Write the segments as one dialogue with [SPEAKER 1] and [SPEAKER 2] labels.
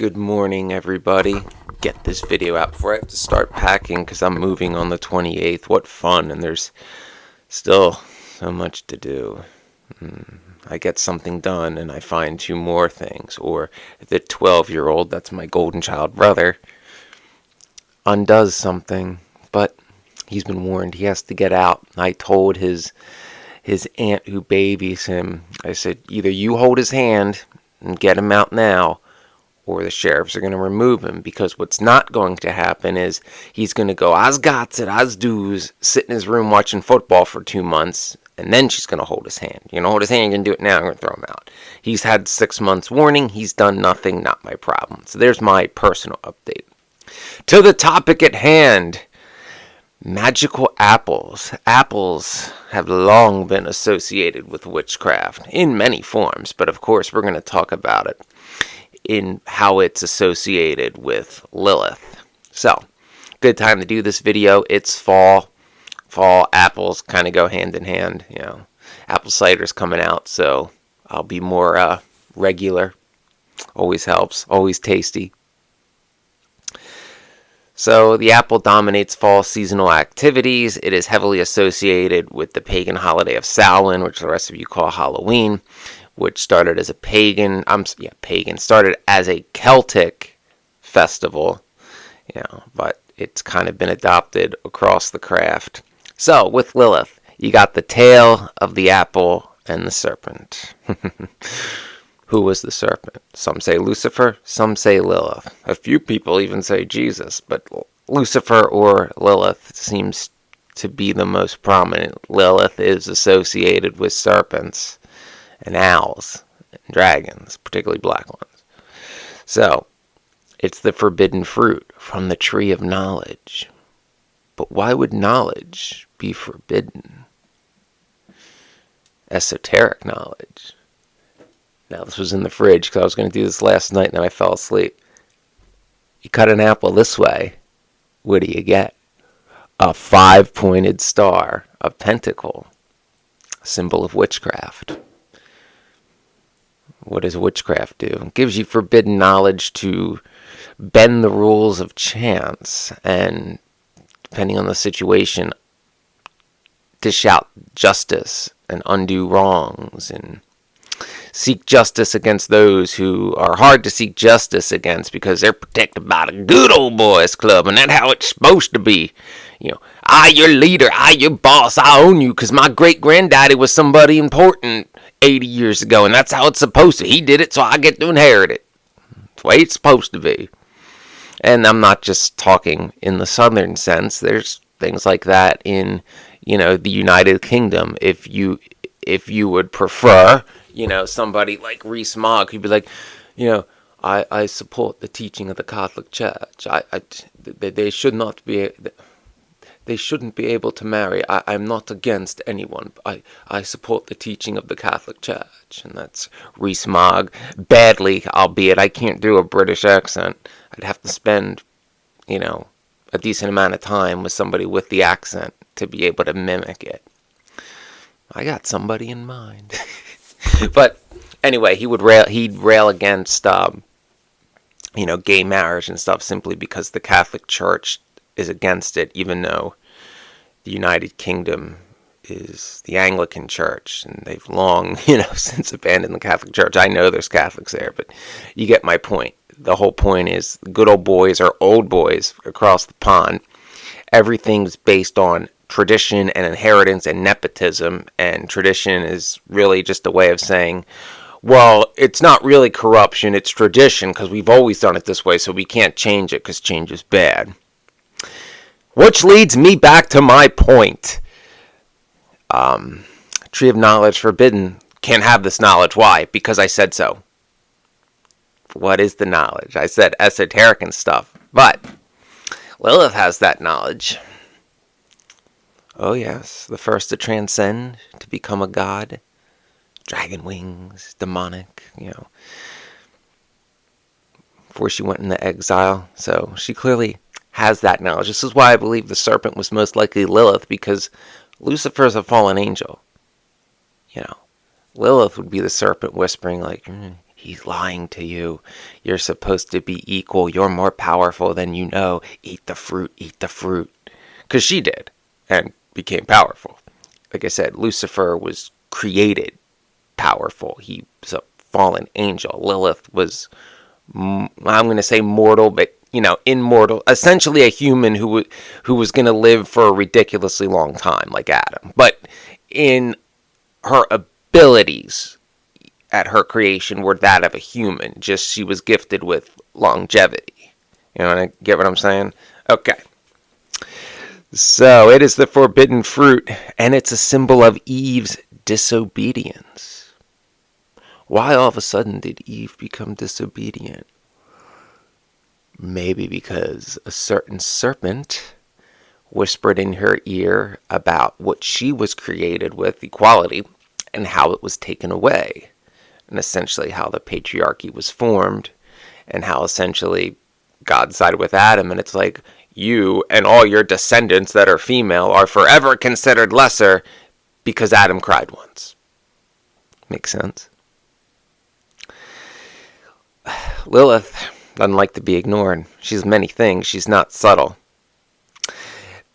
[SPEAKER 1] Good morning, everybody. Get this video out before I have to start packing because I'm moving on the 28th. What fun, and there's still so much to do. I get something done and I find two more things. Or the 12-year-old, that's my golden child brother, undoes something, but he's been warned he has to get out. I told his aunt who babies him, I said, either you hold his hand and get him out now, or the sheriffs are going to remove him, because what's not going to happen is he's going to go, Oz gots it, Oz do's, sit in his room watching football for 2 months, and then she's going to hold his hand. You know, hold his hand, you're going to do it now, I'm going to throw him out. He's had 6 months warning, he's done nothing, not my problem. So there's my personal update. To the topic at hand, magical apples. Apples have long been associated with witchcraft in many forms, but of course we're going to talk about it in how it's associated with Lilith. So, good time to do this video. It's fall. Fall apples kind of go hand in hand. You know, apple cider's coming out, so I'll be more regular. Always helps. Always tasty. So, the apple dominates fall seasonal activities. It is heavily associated with the pagan holiday of Samhain, which the rest of you call Halloween, which started as a started as a Celtic festival, but it's kind of been adopted across the craft. So, with Lilith, you got the tail of the apple and the serpent. Who was the serpent? Some say Lucifer, some say Lilith. A few people even say Jesus, but Lucifer or Lilith seems to be the most prominent. Lilith is associated with serpents and owls and dragons, particularly black ones. So, it's the forbidden fruit from the tree of knowledge. But why would knowledge be forbidden? Esoteric knowledge. Now, this was in the fridge because I was going to do this last night and then I fell asleep. You cut an apple this way, what do you get? A 5-pointed star, a pentacle, a symbol of witchcraft. What does witchcraft do? It gives you forbidden knowledge to bend the rules of chance and, depending on the situation, dish out justice and undo wrongs and seek justice against those who are hard to seek justice against because they're protected by the good old boys club, and that's how it's supposed to be. I your leader, I your boss, I own you because my great-granddaddy was somebody important 80 years ago, and that's how it's supposed to. He did it, so I get to inherit it. That's the way it's supposed to be. And I'm not just talking in the southern sense. There's things like that in, the United Kingdom. If you would prefer, somebody like Rees-Mogg, he'd be like, I support the teaching of the Catholic Church. They should not be. They shouldn't be able to marry. I'm not against anyone. I support the teaching of the Catholic Church. And that's Rees-Mogg. Badly, albeit I can't do a British accent. I'd have to spend, a decent amount of time with somebody with the accent to be able to mimic it. I got somebody in mind. But anyway, he'd rail against, gay marriage and stuff simply because the Catholic Church is against it, even though the United Kingdom is the Anglican Church, and they've long, since abandoned the Catholic Church. I know there's Catholics there, but you get my point. The whole point is the good old boys are old boys across the pond. Everything's based on tradition and inheritance and nepotism, and tradition is really just a way of saying, well, it's not really corruption, it's tradition, because we've always done it this way, so we can't change it because change is bad. Which leads me back to my point. Tree of knowledge forbidden. Can't have this knowledge. Why? Because I said so. What is the knowledge? I said esoteric and stuff. But Lilith has that knowledge. Oh yes, the first to transcend, to become a god. Dragon wings, demonic, before she went into exile. So she clearly has that knowledge. This is why I believe the serpent was most likely Lilith, because Lucifer is a fallen angel. Lilith would be the serpent whispering like, He's lying to you. You're supposed to be equal. You're more powerful than you know. Eat the fruit, eat the fruit. Because she did and became powerful. Like I said, Lucifer was created powerful. He was a fallen angel. Lilith was, I'm going to say mortal, but immortal. Essentially a human who was going to live for a ridiculously long time, like Adam. But in her abilities at her creation were that of a human. Just she was gifted with longevity. You know, get what I'm saying? Okay. So it is the forbidden fruit, and it's a symbol of Eve's disobedience. Why all of a sudden did Eve become disobedient? Maybe because a certain serpent whispered in her ear about what she was created with, equality, and how it was taken away. And essentially how the patriarchy was formed, and how essentially God sided with Adam, and it's like, you and all your descendants that are female are forever considered lesser because Adam cried once. Makes sense? Lilith doesn't like to be ignored. She's many things. She's not subtle.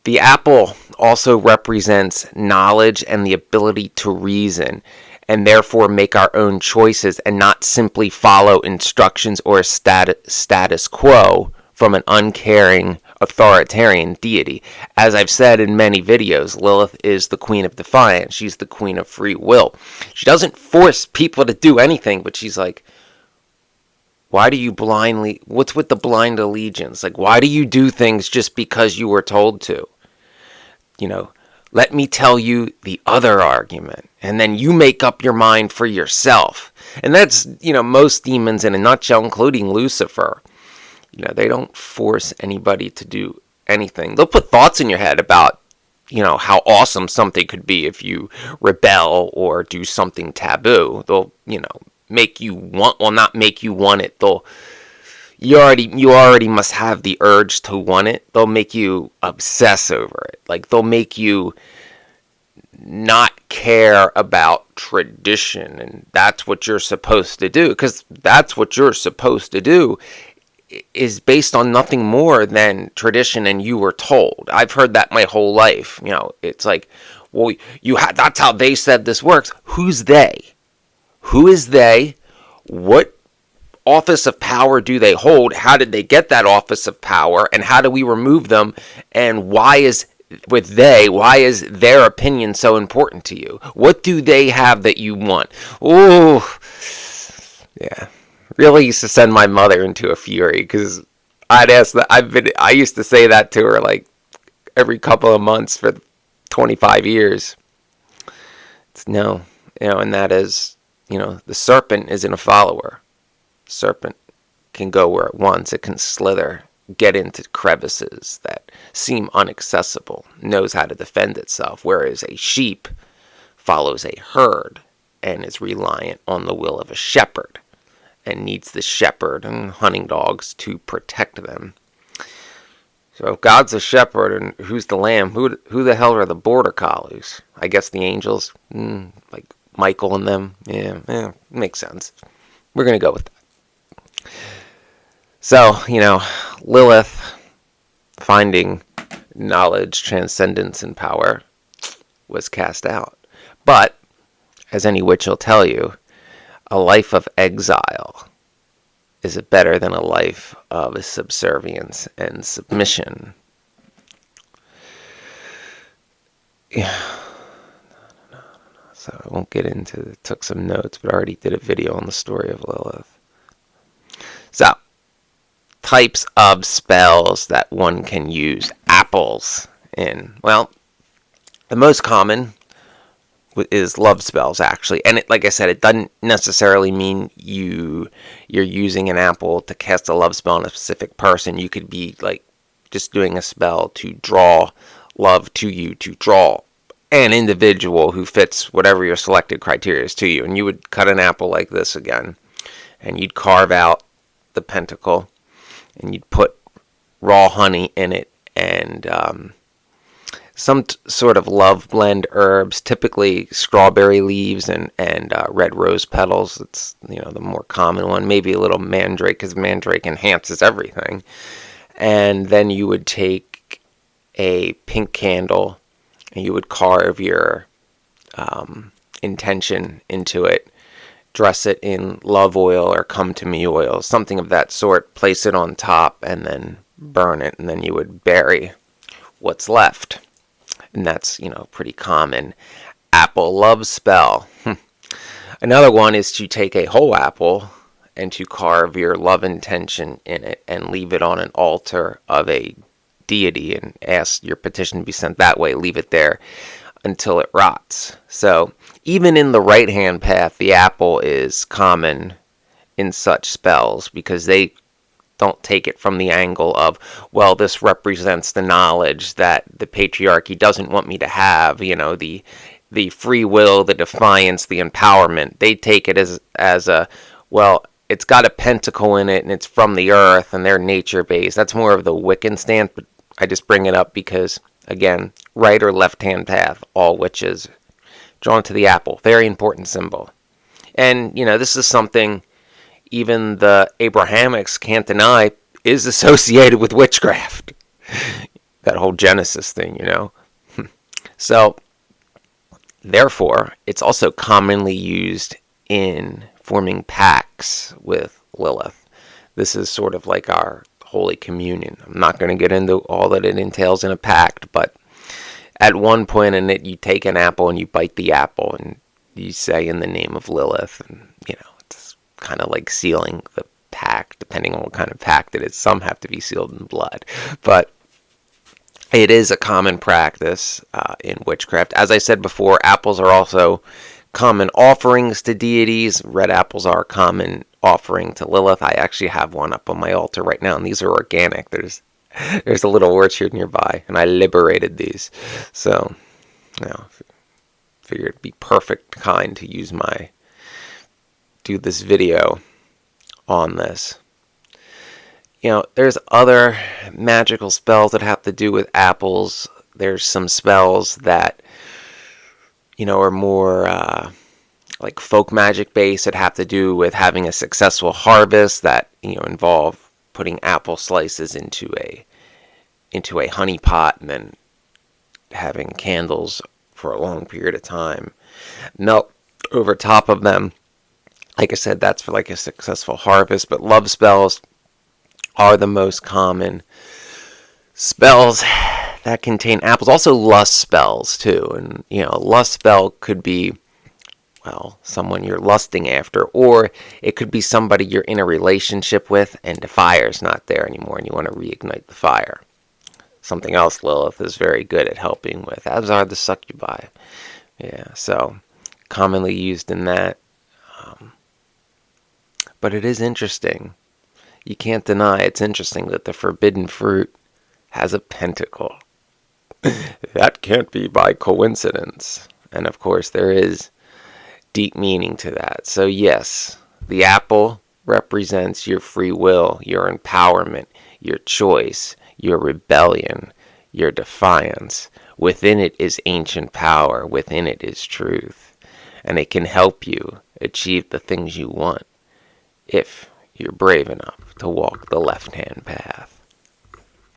[SPEAKER 1] The apple also represents knowledge and the ability to reason, and therefore make our own choices and not simply follow instructions or status quo from an uncaring, authoritarian deity. As I've said in many videos, Lilith is the queen of defiance. She's the queen of free will. She doesn't force people to do anything, but she's like, why do you blindly, what's with the blind allegiance? Like, why do you do things just because you were told to? Let me tell you the other argument, and then you make up your mind for yourself. And that's, most demons in a nutshell, including Lucifer. They don't force anybody to do anything. They'll put thoughts in your head about, how awesome something could be if you rebel or do something taboo. They'll, make you want, well, not make you want it. You already must have the urge to want it. They'll make you obsess over it. Like, they'll make you not care about tradition, and that's what you're supposed to do, because that's what you're supposed to do is based on nothing more than tradition, and you were told. I've heard that my whole life. It's like, well, that's how they said this works. Who's they? Who is they? What office of power do they hold? How did they get that office of power? And how do we remove them? And why is their opinion so important to you? What do they have that you want? Oh, yeah. Really used to send my mother into a fury, because I'd ask that. I used to say that to her like every couple of months for 25 years. It's no, and that is, the serpent isn't a follower. Serpent can go where it wants. It can slither, get into crevices that seem inaccessible, knows how to defend itself, whereas a sheep follows a herd and is reliant on the will of a shepherd and needs the shepherd and hunting dogs to protect them. So if God's a shepherd, and who's the lamb? Who the hell are the border collies? I guess the angels, like Michael and them. Yeah, makes sense. We're going to go with that. So, Lilith, finding knowledge, transcendence, and power, was cast out. But, as any witch will tell you, a life of exile is better than a life of subservience and submission. Yeah. So I won't get into it. Took some notes, but I already did a video on the story of Lilith. So, types of spells that one can use apples in. Well, the most common is love spells, actually. And like I said, it doesn't necessarily mean you're using an apple to cast a love spell on a specific person. You could be like just doing a spell to draw love to you, to draw an individual who fits whatever your selected criteria is to you. And you would cut an apple like this again, and you'd carve out the pentacle, and you'd put raw honey in it, and some sort of love blend herbs, typically strawberry leaves and red rose petals. It's, the more common one. Maybe a little mandrake, because mandrake enhances everything. And then you would take a pink candle and you would carve your intention into it, dress it in love oil or come to me oil, something of that sort, place it on top, and then burn it, and then you would bury what's left. And that's, pretty common. Apple love spell. Another one is to take a whole apple and to carve your love intention in it and leave it on an altar of a deity and ask your petition to be sent that way. Leave it there until it rots. So even in the right hand path, the apple is common in such spells, because they don't take it from the angle of, well, this represents the knowledge that the patriarchy doesn't want me to have, the free will, the defiance, the empowerment. They take it as a, well, it's got a pentacle in it and it's from the earth and they're nature based. That's more of the Wiccan stance, but I just bring it up because, again, right or left hand path, all witches drawn to the apple. Very important symbol. And, this is something even the Abrahamics can't deny is associated with witchcraft. That whole Genesis thing, So, therefore, it's also commonly used in forming pacts with Lilith. This is sort of like our Holy Communion. I'm not going to get into all that it entails in a pact, but at one point in it, you take an apple and you bite the apple and you say in the name of Lilith, and, it's kind of like sealing the pact, depending on what kind of pact it is. Some have to be sealed in blood, but it is a common practice in witchcraft. As I said before, apples are also common offerings to deities. Red apples are a common offering to Lilith. I actually have one up on my altar right now, and these are organic. There's a little orchard nearby, and I liberated these. So, figured it'd be perfect kind to do this video on this. There's other magical spells that have to do with apples. There's some spells that, are more like folk magic based, that have to do with having a successful harvest, that, involve putting apple slices into a honey pot and then having candles for a long period of time melt over top of them. Like I said, that's for like a successful harvest. But love spells are the most common spells that contain apples. Also lust spells too. And, a lust spell could be, well, someone you're lusting after, or it could be somebody you're in a relationship with and the fire's not there anymore and you want to reignite the fire. Something else Lilith is very good at helping with, as are the succubi. Yeah, so commonly used in that. But it is interesting. You can't deny it's interesting that the forbidden fruit has a pentacle. That can't be by coincidence. And of course, there is deep meaning to that. So yes, the apple represents your free will, your empowerment, your choice, your rebellion, your defiance. Within it is ancient power. Within it is truth. And it can help you achieve the things you want if you're brave enough to walk the left-hand path.